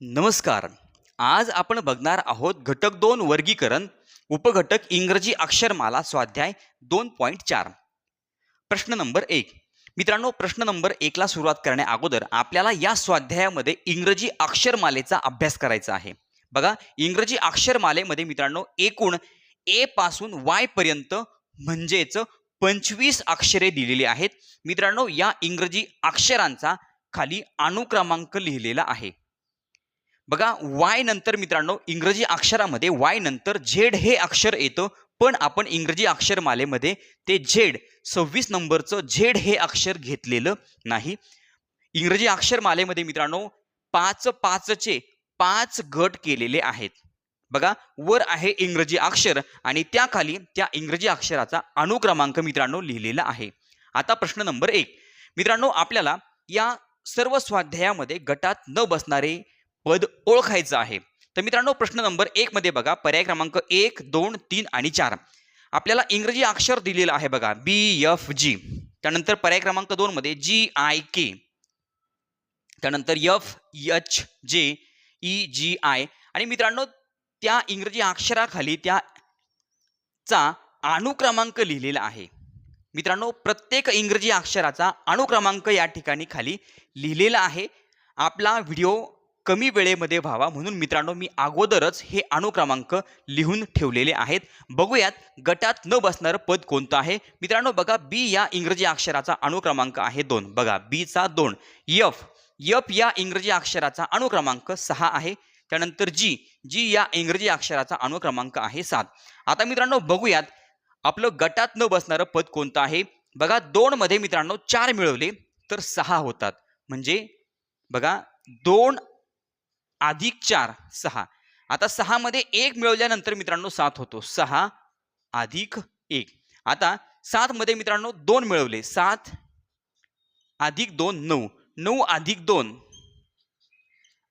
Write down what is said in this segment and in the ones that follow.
नमस्कार. आज आपण बघणार आहोत घटक 2 वर्गीकरण उपघटक इंग्रजी अक्षरमाला स्वाध्याय 2.4. प्रश्न नंबर 1. मित्रांनो, प्रश्न नंबर 1 ला सुरुवात करण्या अगोदर आपल्याला या स्वाध्यायामध्ये इंग्रजी अक्षरमालेचा अभ्यास करायचा आहे. बघा, इंग्रजी अक्षरमालेमध्ये मित्रांनो एकूण ए पासून वाय पर्यंत म्हणजेच 25 अक्षरे दिलेली आहेत. मित्रांनो, या इंग्रजी अक्षरांचा खाली अनुक्रमांक लिहिलेला आहे. बघा, वाय नंतर मित्रांनो इंग्रजी अक्षरामध्ये वाय नंतर झेड हे अक्षर येतं, पण आपण इंग्रजी अक्षरमालेमध्ये ते झेड 26 नंबरचं झेड हे अक्षर घेतलेलं नाही. इंग्रजी अक्षरमालेमध्ये मित्रांनो 5-5चे 5 गट केलेले आहेत. बघा, वर आहे इंग्रजी अक्षर आणि त्याखाली त्या इंग्रजी अक्षराचा अनुक्रमांक मित्रांनो लिहिलेला आहे. आता प्रश्न नंबर 1. मित्रांनो, आपल्याला या सर्व स्वाध्यायामध्ये गटात न बसणारे पद ओळखायचं आहे. तर मित्रांनो, प्रश्न नंबर 1 मध्ये बघा, पर्याय क्रमांक 1, 2, 3 आणि 4 आपल्याला इंग्रजी अक्षर दिलेलं आहे. बघा, BFG. त्यानंतर पर्याय क्रमांक 2 मध्ये GIK. त्यानंतर FHJEGI. आणि मित्रांनो, त्या इंग्रजी अक्षराखाली त्याचा अनुक्रमांक लिहिलेला आहे. मित्रांनो, प्रत्येक इंग्रजी अक्षराचा अनुक्रमांक या ठिकाणी खाली लिहिलेला आहे. आपला व्हिडिओ कमी वेळेमध्ये व्हावा म्हणून मित्रांनो मी अगोदरच हे अनुक्रमांक लिहून ठेवलेले आहेत. बघूयात गटात न बसणारं पद कोणतं आहे. मित्रांनो बघा, बी या इंग्रजी अक्षराचा अनुक्रमांक आहे 2. बघा, बी चा 2. एफ या इंग्रजी अक्षराचा अनुक्रमांक 6 आहे. त्यानंतर जी या इंग्रजी अक्षराचा अनुक्रमांक आहे 7. आता मित्रांनो बघूयात आपलं गटात न बसणारं पद कोणतं आहे. बघा, 2 मध्ये मित्रांनो 4 मिळवले तर 6 होतात. म्हणजे बघा, 2 अधिक 4 6. आता 6 मध्ये 1 मिळवल्यानंतर मित्रांनो 7 होतो. 6 अधिक 1. आता 7 मध्ये मित्रांनो 2 मिळवले. 7 अधिक 2 9. 9 अधिक 2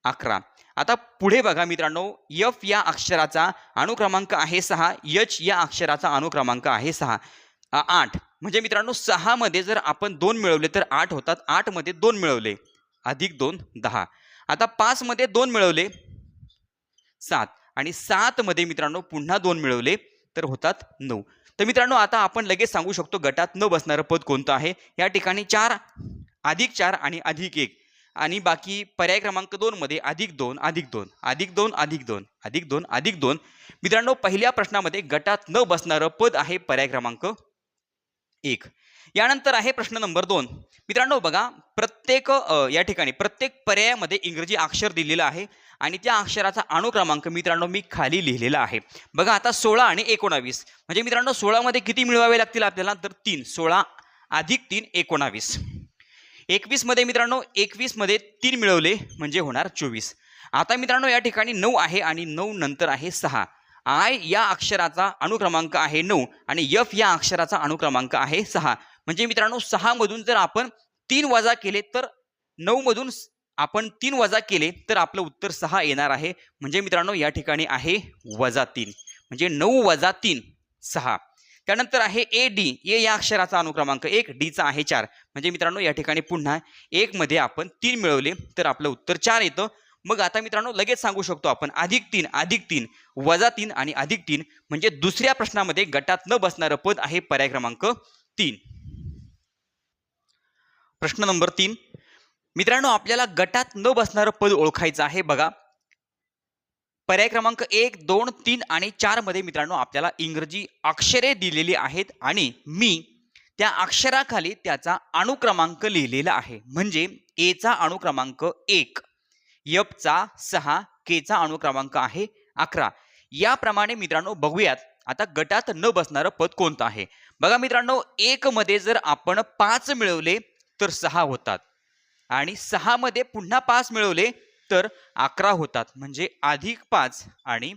11. आता पुढे बघा मित्रांनो, एफ या अक्षराचा अनुक्रमांक आहे 6. एच या अक्षराचा अनुक्रमांक आहे 6. 8. म्हणजे मित्रांनो 6 मध्ये जर आपण 2 मिळवले तर 8 होतात. 8 मध्ये 2 मिळवले अधिक 2 10. आता 5 मध्ये 2 मिळवले 7 आणि 7 मध्ये मित्रांनो पुन्हा 2 मिळवले तर होतात 9. तर मित्रांनो आता आपण लगेच सांगू शकतो गटात न बसणारं पद कोणतं आहे. या ठिकाणी 4 अधिक 4 आणि अधिक 1 आणि बाकी पर्याय क्रमांक 2 मध्ये अधिक 2 अधिक 2 अधिक 2 अधिक 2 अधिक 2 अधिक 2. मित्रांनो, पहिल्या प्रश्नामध्ये गटात न बसणारं पद आहे पर्याय क्रमांक 1. यानंतर आहे प्रश्न नंबर 2. मित्रांनो बघा, प्रत्येक या ठिकाणी प्रत्येक पर्यायामध्ये इंग्रजी अक्षर दिलेलं आहे आणि त्या अक्षराचा अनुक्रमांक मित्रांनो मी खाली लिहिलेला आहे. बघा, आता 16 आणि 19 म्हणजे मित्रांनो 16 मध्ये किती मिळवावे लागतील आपल्याला तर 3. 16 अधिक 3 19. 21 मध्ये मित्रांनो 21 मध्ये 3 मिळवले म्हणजे होणार 24. आता मित्रांनो या ठिकाणी 9 आहे आणि 9 नंतर आहे 6. आय या अक्षराचा अनुक्रमांक आहे 9 आणि एफ या अक्षराचा अनुक्रमांक आहे 6. म्हणजे मित्रांनो 6 मधून जर आपण 3 वजा केले तर 9 मधून आपण 3 वजा केले तर आपलं उत्तर 6 येणार आहे. म्हणजे मित्रांनो या ठिकाणी आहे -3. म्हणजे 9 वजा 3 6. त्यानंतर आहे ए डी. ए या अक्षराचा अनुक्रमांक 1. डी चा आहे 4. म्हणजे मित्रांनो या ठिकाणी पुन्हा 1 मध्ये आपण 3 मिळवले तर आपलं उत्तर 4 येतं. मग आता मित्रांनो लगेच सांगू शकतो आपण अधिक 3 वजा 3 आणि अधिक 3. म्हणजे दुसऱ्या प्रश्नामध्ये गटात न बसणारं पद आहे पर्याय क्रमांक 3. प्रश्न नंबर 3. मित्रांनो, आपल्याला गटात न बसणारं पद ओळखायचं आहे. बघा, पर्याय क्रमांक 1, 2, 3 आणि 4 मध्ये मित्रांनो आपल्याला इंग्रजी अक्षरे दिलेली आहेत आणि मी त्या अक्षराखाली त्याचा अनुक्रमांक लिहिलेला आहे. म्हणजे ए चा अनुक्रमांक 1, एफ चा 6, के चा अनुक्रमांक आहे 11. याप्रमाणे मित्रांनो बघूयात आता गटात न बसणारं पद कोणतं आहे. बघा मित्रांनो, 1 मध्ये जर आपण 5 मिळवले तर 6 होतात आणि 6 मध्ये पुन्हा 5 मिळवले तर 11 होतात. म्हणजे अधिक 5 आणि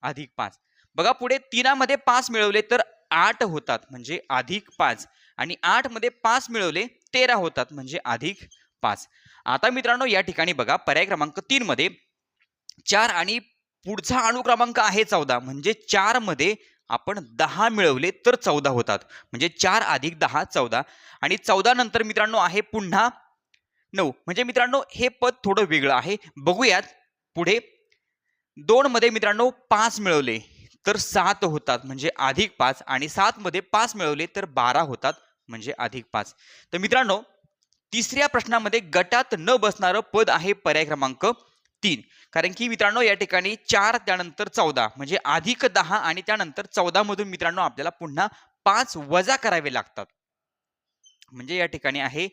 अधिक 5. बघा, पुढे 3 मध्ये 5 मिळवले तर 8 होतात. म्हणजे अधिक 5 आणि 8 मध्ये 5 मिळवले 13 होतात. म्हणजे अधिक 5. आता मित्रांनो या ठिकाणी बघा, पर्याय क्रमांक 3 मध्ये 4 आणि पुढचा अनुक्रमांक आहे 14. म्हणजे 4 मध्ये आपण 10 मिळवले तर 14 होतात. म्हणजे 4 अधिक 10 14 आणि 14 नंतर मित्रांनो आहे पुन्हा 9. म्हणजे मित्रांनो हे पद थोडं वेगळं आहे. बघूयात पुढे 2 मध्ये मित्रांनो 5 मिळवले तर 7 होतात म्हणजे अधिक 5 आणि 7 मध्ये 5 मिळवले तर 12 होतात म्हणजे अधिक 5. तर मित्रांनो तिसऱ्या प्रश्नामध्ये गटात न बसणारं पद आहे पर्याय क्रमांक 3. कारण की मित्रांनो या ठिकाणी 4 त्यानंतर 14 म्हणजे अधिक 10 आणि त्यानंतर 14 मधून मित्रांनो आपल्याला पुन्हा 5 वजा करावे लागतात. म्हणजे या ठिकाणी आहे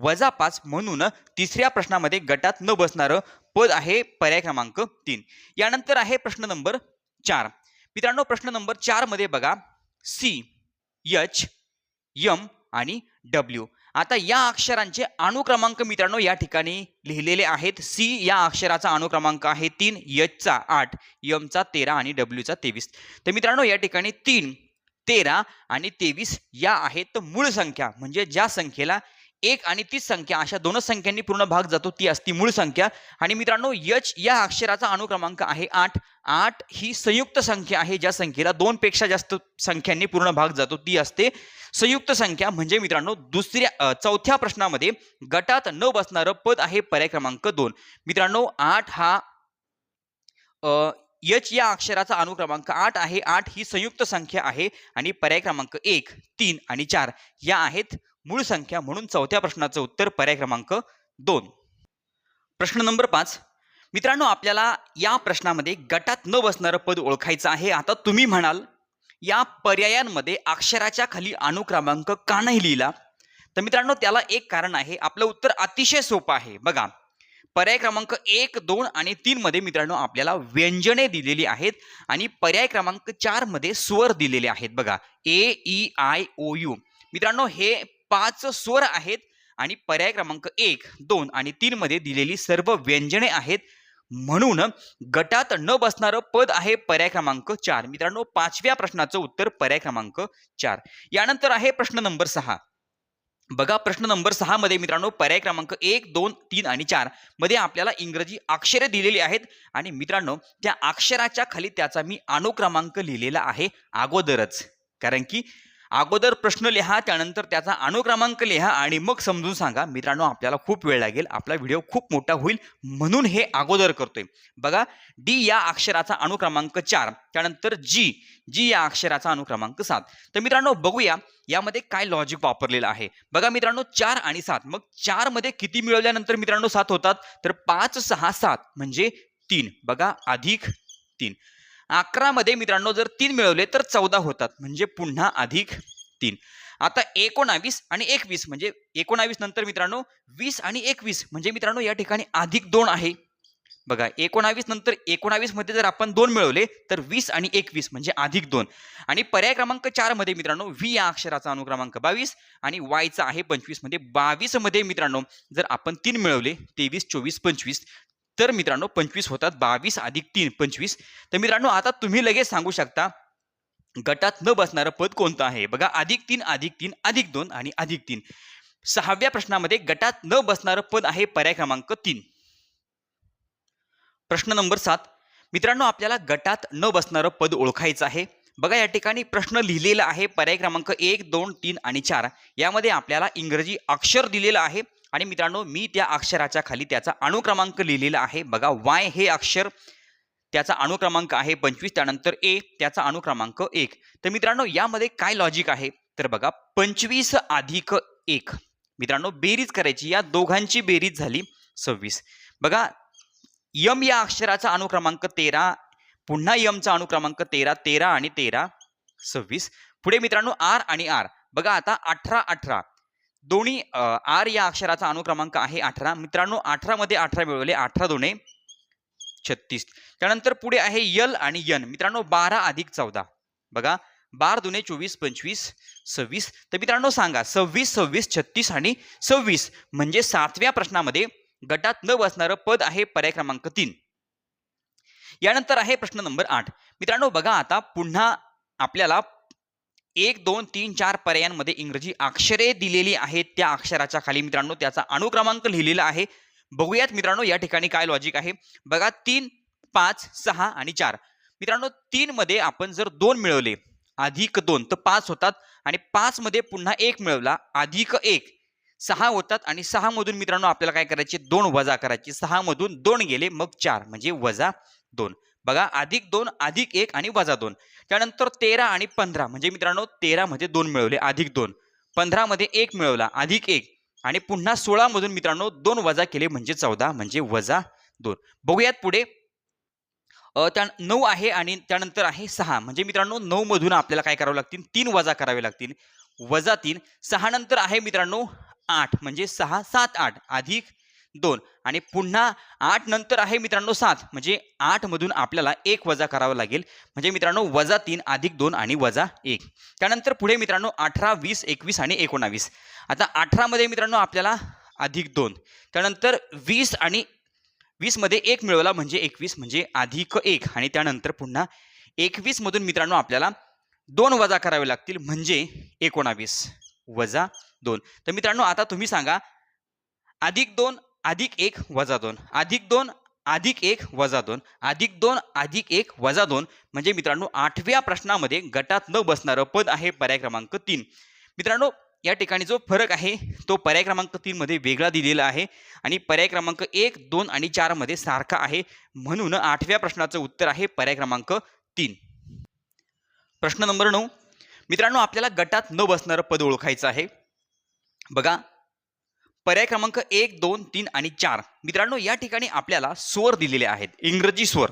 -5 म्हणून तिसऱ्या प्रश्नामध्ये गटात न बसणारं पद आहे पर्याय क्रमांक 3. यानंतर आहे प्रश्न नंबर 4. मित्रांनो प्रश्न नंबर 4 मध्ये बघा सी, एच, एम आणि डब्ल्यू. आता या अक्षरांचे अनुक्रमांक मित्रांनो या ठिकाणी लिहिलेले आहेत. सी या अक्षराचा अनुक्रमांक आहे 3, एच चा 8, एम चा 13 आणि डब्ल्यू चा 23. तर मित्रांनो या ठिकाणी 3, 13 आणि 23 या आहेत मूळ संख्या. म्हणजे ज्या संख्येला 1 आणि 30 संख्या अशा दोनच संख्यांनी पूर्ण भाग जातो ती असती मूळ संख्या. आणि मित्रांनो एच या अक्षराचा अनुक्रमांक आहे 8. 8 ही संयुक्त संख्या आहे. ज्या संख्येला 2 पेक्षा जास्त संख्यांनी पूर्ण भाग जातो ती असते संयुक्त संख्या. म्हणजे मित्रांनो चौथ्या प्रश्नामध्ये गटात न बसणारं पद आहे पर्याय क्रमांक 2. मित्रांनो 8 हा एच या अक्षराचा अनुक्रमांक 8 आहे. 8 ही संयुक्त संख्या आहे आणि पर्याय क्रमांक 1, 3 आणि 4 या आहेत मूळ संख्या. म्हणून चौथ्या प्रश्नाचं उत्तर पर्याय क्रमांक 2. प्रश्न नंबर 5. मित्रांनो आपल्याला या प्रश्नामध्ये गटात न बसणारं पद ओळखायचं आहे. आता तुम्ही म्हणाल या पर्यायांमध्ये अक्षराच्या खाली अनुक्रमांक का नाही लिहिला? तर मित्रांनो त्याला एक कारण आहे. आपलं उत्तर अतिशय सोपं आहे. बघा पर्याय क्रमांक 1, 2 आणि 3 मध्ये मित्रांनो आपल्याला व्यंजने दिलेली आहेत आणि पर्याय क्रमांक 4 मध्ये स्वर दिलेले आहेत. बघा ए, ई, आय, ओ, यू. मित्रांनो हे 5 स्वर आहेत आणि पर्याय क्रमांक 1, 2 आणि 3 मध्ये दिलेली सर्व व्यंजने आहेत. म्हणून गटात न बसणारं पद आहे पर्याय क्रमांक 4. मित्रांनो 5व्या प्रश्नाचं उत्तर पर्याय क्रमांक 4. यानंतर आहे प्रश्न नंबर 6. बघा प्रश्न नंबर 6 मध्ये मित्रांनो पर्याय क्रमांक 1, 2, 3 आणि 4 मध्ये आपल्याला इंग्रजी अक्षरे दिलेली आहेत आणि मित्रांनो त्या अक्षराच्या खाली त्याचा मी अनुक्रमांक लिहिलेला आहे अगोदरच. कारण की अगोदर प्रश्न लिहा त्यानंतर त्याचा अनुक्रमांक लिहा आणि मग समजून सांगा. मित्रांनो आपल्याला खूप वेळ लागेल, आपला व्हिडिओ खूप मोठा होईल म्हणून हे अगोदर करतोय. बघा डी या अक्षराचा अनुक्रमांक 4, त्यानंतर जी, जी या अक्षराचा अनुक्रमांक 7. तर मित्रांनो बघूया यामध्ये काय लॉजिक वापरलेलं आहे. बघा मित्रांनो 4 आणि 7, मग 4 मध्ये किती मिळवल्यानंतर मित्रांनो 7 होतात? तर 5, 6, 7 म्हणजे 3. बघा अधिक 3. 11 मध्ये मित्रांनो जर 3 मिळवले तर 14 होतात म्हणजे पुन्हा अधिक 3. आता 19 आणि 21 म्हणजे 19 नंतर मित्रांनो 20 आणि 21 म्हणजे मित्रांनो या ठिकाणी अधिक 2 आहे. बघा 19 नंतर 19 मध्ये जर आपण 2 मिळवले तर 20 आणि 21 म्हणजे अधिक 2. आणि पर्याय क्रमांक 4 मध्ये मित्रांनो व्ही या अक्षराचा अनुक्रमांक 22 आणि वाय चा आहे 25 म्हणजे 22 मध्ये मित्रांनो जर आपण 3 मिळवले 23, 24, 25 तर मित्रांनो 25 होतात. 22 अधिक 3 25. तर मित्रांनो आता तुम्ही लगेच सांगू शकता गटात न बसणारं पद कोणतं आहे? बघा अधिक 3, अधिक 3, अधिक 2 आणि अधिक 3. 6व्या प्रश्नामध्ये गटात न बसणारं पद आहे पर्याय क्रमांक 3. प्रश्न नंबर 7. मित्रांनो आपल्याला गटात न बसणारं पद ओळखायचं आहे. बघा या ठिकाणी प्रश्न लिहिलेला आहे पर्याय क्रमांक 1, 2, 3 आणि 4 यामध्ये आपल्याला इंग्रजी अक्षर दिलेलं आहे आणि मित्रांनो मी त्या अक्षराच्या खाली त्याचा अनुक्रमांक लिहिलेला आहे. बघा वाय हे अक्षर त्याचा अनुक्रमांक आहे 25, त्यानंतर ए त्याचा अनुक्रमांक 1. तर मित्रांनो यामध्ये काय लॉजिक आहे? तर बघा 25 अधिक 1 मित्रांनो बेरीज करायची, या दोघांची बेरीज झाली 26. बघा यम या अक्षराचा अनुक्रमांक 13, पुन्हा यमचा अनुक्रमांक 13, 13 आणि 13 26. पुढे मित्रांनो आर आणि आर. बघा आता 18, 18 दोन्ही आर या अक्षराचा अनुक्रमांक आहे 18. मित्रांनो 18 मध्ये 18 मिळवले, 18 दोने 36. त्यानंतर पुढे आहे यल आणि यन. मित्रांनो 12 अधिक 14. बघा 12 दुने 24, 25, 26. तर मित्रांनो सांगा 26, 26, 36 आणि 26 म्हणजे 7व्या प्रश्नामध्ये गटात न बसणारं पद आहे पर्याय क्रमांक 3. यानंतर आहे प्रश्न नंबर 8. मित्रांनो बघा आता पुन्हा आपल्याला 1, 2, 3, 4 पर्यायांमध्ये इंग्रजी अक्षरे दिलेली आहेत. त्या अक्षराच्या खाली मित्रांनो त्याचा अनुक्रमांक लिहिलेला आहे. बघूयात मित्रांनो या ठिकाणी काय लॉजिक आहे. बघा 3, 5, 6 आणि 4. मित्रांनो 3 मध्ये आपण जर 2 मिळवले अधिक 2 तर 5 होतात आणि 5 मध्ये पुन्हा 1 मिळवला अधिक 1 6 होतात आणि 6 मधून मित्रांनो आपल्याला काय करायचे 2 वजा करायचे. 6 मधून 2 गेले मग 4 म्हणजे -2. बघा +2 +1 आणि -2. त्यानंतर 13 आणि 15 म्हणजे मित्रांनो 13 मध्ये 2 मिळवले +2. 15 मध्ये 1 मिळवला +1 आणि पुन्हा 16 मधून मित्रांनो 2 वजा केले म्हणजे 14 म्हणजे -2. बघूयात पुढे त्या 9 आहे आणि त्यानंतर आहे 6 म्हणजे मित्रांनो 9 मधून आपल्याला काय करावं लागतील 3 वजा करावे लागतील. -3 6 नंतर आहे मित्रांनो 8 म्हणजे 6 7 8 +2 आणि पुन्हा 8 नंतर आहे मित्रांनो 7 म्हणजे 8 मधून आपल्याला 1 वजा करावं लागेल म्हणजे मित्रांनो -3 +2 आणि -1. त्यानंतर पुढे मित्रांनो 18 20 21 आणि 19. आता 18 मध्ये मित्रांनो आपल्याला +2 त्यानंतर 20 आणि 20 मध्ये 1 मिळवला म्हणजे 21 म्हणजे +1 आणि त्यानंतर पुन्हा 21 मधून मित्रांनो आपल्याला 2 वजा करावे लागतील म्हणजे 19 -2. तर मित्रांनो आता तुम्ही सांगा +2 +1 -2 +2 +1 -2 +2 +1 -2 म्हणजे मित्रांनो 8व्या प्रश्नामध्ये गटात न बसणारं पद आहे पर्याय क्रमांक 3. मित्रांनो या ठिकाणी जो फरक आहे तो पर्याय क्रमांक 3 मध्ये वेगळा दिलेला आहे आणि पर्याय क्रमांक 1 2 आणि 4 मध्ये सारखा आहे म्हणून 8व्या प्रश्नाचं उत्तर आहे पर्याय क्रमांक 3. प्रश्न नंबर 9. मित्रांनो आपल्याला गटात न बसणारं पद ओळखायचं आहे. बघा पर्याय क्रमांक 1 2 3 आणि 4 मित्रांनो या ठिकाणी आपल्याला स्वर दिलेले आहेत इंग्रजी स्वर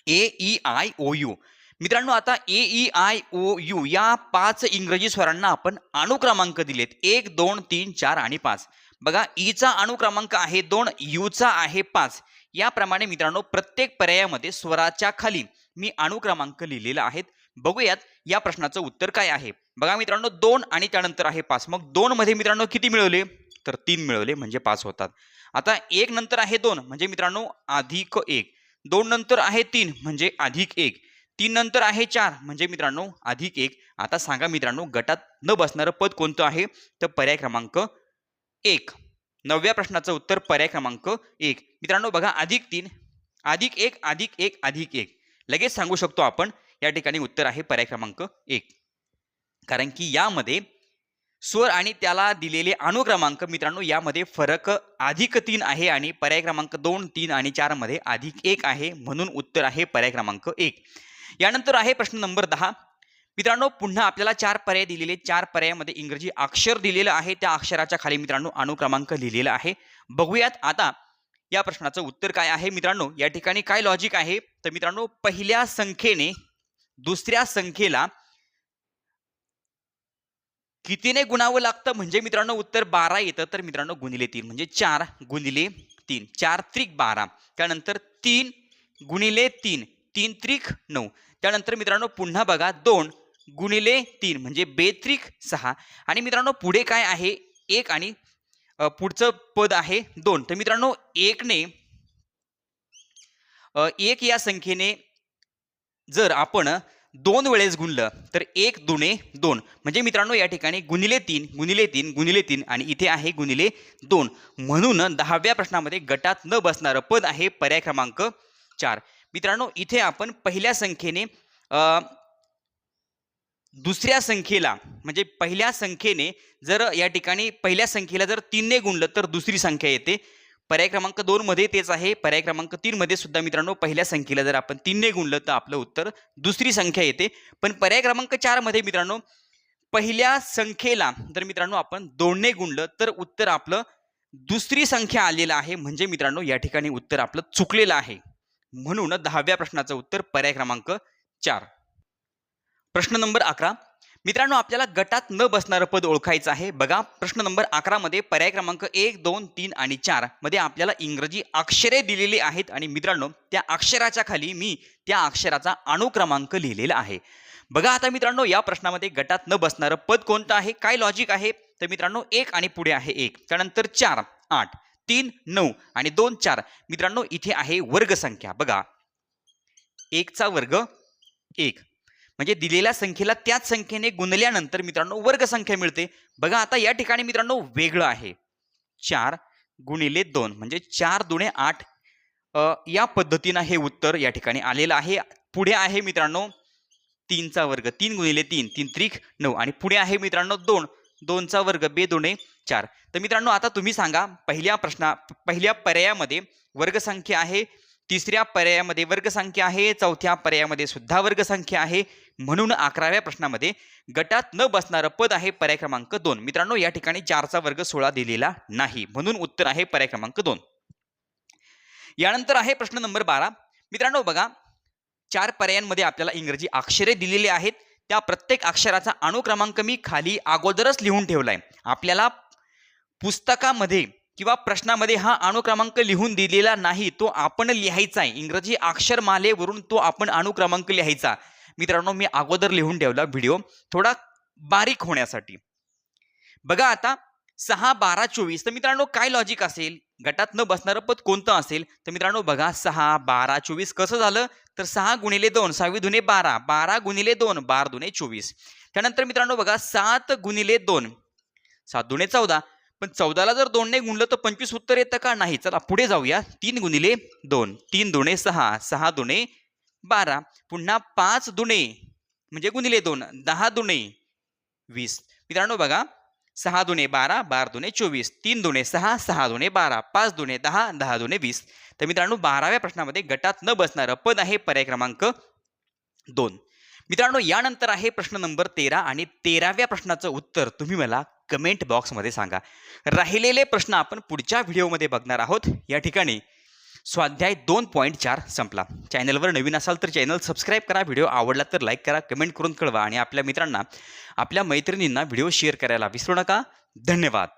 A-E-I-O-U. मित्रांनो आता A-E-I-O-U या 5 इंग्रजी स्वरांना आपण अनुक्रमांक दिलेत 1 2 3 4 आणि 5. बघा ई चा अनुक्रमांक आहे 2 U चा आहे 5. याप्रमाणे मित्रांनो प्रत्येक पर्यायामध्ये स्वराच्या खाली मी अनुक्रमांक लिहिलेले आहेत. बघूयात या प्रश्नाचं उत्तर काय आहे. बघा मित्रांनो 2 आणि त्यानंतर आहे 5 मग 2 मध्ये मित्रांनो किती मिळवले तर 3 मिळवले म्हणजे 5 होतात. आता 1 नंतर आहे 2 म्हणजे मित्रांनो +1 2 नंतर आहे 3 म्हणजे +1 3 नंतर आहे 4 म्हणजे मित्रांनो +1. आता सांगा मित्रांनो गटात न बसणारं पद कोणतं आहे तर पर्याय क्रमांक 1. 9व्या प्रश्नाचं उत्तर पर्याय क्रमांक 1. मित्रांनो बघा +3 +1 +1 +1 लगेच सांगू शकतो आपण या ठिकाणी उत्तर आहे पर्याय क्रमांक 1. कारण की यामध्ये स्वर आणि त्याला दिलेले अनुक्रमांक मित्रांनो यामध्ये फरक +3 आहे आणि पर्याय क्रमांक 2 3 आणि 4 मध्ये +1 आहे म्हणून उत्तर आहे पर्याय क्रमांक 1. यानंतर आहे प्रश्न नंबर 10. मित्रांनो पुन्हा आपल्याला 4 पर्याय दिलेले 4 पर्यायामध्ये इंग्रजी अक्षर दिलेलं आहे त्या अक्षराच्या खाली मित्रांनो अनुक्रमांक लिहिलेला आहे. बघूयात आता या प्रश्नाचं उत्तर काय आहे. मित्रांनो या ठिकाणी काय लॉजिक आहे तर मित्रांनो पहिल्या संख्येने दुसऱ्या संख्येला कितीने गुणावं लागतं म्हणजे मित्रांनो उत्तर 12 येतं तर मित्रांनो गुणिले 3 म्हणजे 4 गुणिले 3 4 त्रिक 12 त्यानंतर 3 गुणिले 3 3 त्रिक 9 त्यानंतर मित्रांनो पुन्हा बघा 2 गुणिले 3 म्हणजे बेत्रिक 6 आणि मित्रांनो पुढे काय आहे 1 आणि पुढचं पद आहे 2. तर मित्रांनो 1 ने 1 या संख्येने जर आपण 2 वेळेस गुणलं तर 1 दुणे 2 म्हणजे मित्रांनो या ठिकाणी गुणिले 3 गुणिले 3 गुणिले 3 आणि इथे आहे गुणिले 2 म्हणून 10व्या प्रश्नामध्ये गटात न बसणारं पद आहे पर्याय क्रमांक 4. मित्रांनो इथे आपण पहिल्या संख्येने दुसऱ्या संख्येला म्हणजे पहिल्या संख्येने जर या ठिकाणी पहिल्या संख्येला जर 3 ने गुणलं तर दुसरी संख्या येते. पर्याय क्रमांक 2 मध्ये तेच आहे. पर्याय क्रमांक 3 मध्ये सुद्धा मित्रांनो पहिल्या संख्येला जर आपण 3 ने गुणलं तर आपलं उत्तर दुसरी संख्या येते. पण पर्याय क्रमांक 4 मध्ये मित्रांनो पहिल्या संख्येला जर मित्रांनो आपण 2 ने गुणलं तर उत्तर आपलं दुसरी संख्या आलेलं आहे म्हणजे मित्रांनो या ठिकाणी उत्तर आपलं चुकलेलं आहे म्हणून 10व्या प्रश्नाचं उत्तर पर्याय क्रमांक 4. प्रश्न नंबर 11. मित्रांनो आपल्याला गटात न बसणारं पद ओळखायचं आहे. बघा प्रश्न नंबर 11 मध्ये पर्याय क्रमांक 1 2 3 आणि 4 मध्ये आपल्याला इंग्रजी अक्षरे दिलेली आहेत आणि मित्रांनो त्या अक्षराच्या खाली मी त्या अक्षराचा अनुक्रमांक लिहिलेला आहे. बघा आता मित्रांनो या प्रश्नामध्ये गटात न बसणारं पद कोणतं आहे काय लॉजिक आहे तर मित्रांनो 1 आणि पुढे आहे 1 त्यानंतर 4 8 3 9 आणि 2 4 मित्रांनो इथे आहे वर्गसंख्या. बघा 1 चा वर्ग 1 म्हणजे दिलेल्या संख्येला त्याच संख्येने गुणल्यानंतर मित्रांनो वर्गसंख्या मिळते. बघा आता या ठिकाणी मित्रांनो वेगळं आहे 4 गुणिले 2 म्हणजे 4 दुणे 8 या पद्धतीने हे उत्तर या ठिकाणी आलेलं आहे. पुढे आहे मित्रांनो 3 चा वर्ग 3 गुणिले 3 3 त्रिक 9 आणि पुढे आहे मित्रांनो 2 2 चा वर्ग 2 दुणे 4. तर मित्रांनो आता तुम्ही सांगा, पहिल्या पर्यायामध्ये वर्गसंख्या आहे, तिसऱ्या पर्यायामध्ये वर्गसंख्या आहे, चौथ्या पर्यायामध्ये सुद्धा वर्गसंख्या आहे, म्हणून 11व्या प्रश्नामध्ये गटात न बसणारं पद आहे पर्याय क्रमांक 2. मित्रांनो या ठिकाणी 4चा वर्ग 16 दिलेला नाही, म्हणून उत्तर आहे पर्याय क्रमांक 2. यानंतर आहे प्रश्न नंबर 12. मित्रांनो बघा, 4 पर्यायांमध्ये आपल्याला इंग्रजी अक्षरे दिलेली आहेत. त्या प्रत्येक अक्षराचा अनुक्रमांक मी खाली अगोदरच लिहून ठेवलाय. आपल्याला पुस्तकामध्ये किंवा प्रश्नामध्ये हा अनुक्रमांक लिहून दिलेला नाही, तो आपण लिहायचा आहे. इंग्रजी अक्षरमालेवरून तो आपण अनुक्रमांक लिहायचा. मित्रांनो मी अगोदर लिहून ठेवला व्हिडिओ थोडा बारीक होण्यासाठी. बघा आता 6, 12, 24. तर मित्रांनो काय लॉजिक असेल, गटात न बसणारं पद कोणतं असेल? तर मित्रांनो बघा 6, 12, 24 कसं झालं, तर 6 गुणिले 2 6 दुने 12, 12 गुणिले 2 12 दुने 24. त्यानंतर मित्रांनो बघा 7 गुणिले 2 7 दुने 14. पण 14ला जर 2 ने गुणलं तर 25 उत्तर येतं का? नाही. चला पुढे जाऊया. 3 गुणिले 2 3 दुने 6 6 दुने 12. पुन्हा 5 दुने म्हणजे गुणिले 2 10 दुने 20. मित्रांनो बघा 6 दुने 12 12 दुने 24 3 दुने 6 6 दुने 12 5 दुने 10 10 दुने 20. तर मित्रांनो 12व्या प्रश्नामध्ये गटात न बसणारं पद आहे पर्याय क्रमांक 2. मित्रांनो यानंतर आहे प्रश्न नंबर 13 आणि 13व्या प्रश्नाचं उत्तर तुम्ही मला कमेंट बॉक्समध्ये सांगा. राहिलेले प्रश्न आपण पुढच्या व्हिडिओमध्ये बघणार आहोत. या ठिकाणी स्वाध्याय 2.4 संपला. चॅनलवर नवीन असाल तर चॅनल सबस्क्राईब करा, व्हिडिओ आवडला तर लाईक करा, कमेंट करून कळवा आणि आपल्या मित्रांना आपल्या मैत्रिणींना व्हिडिओ शेअर करायला विसरू नका. धन्यवाद.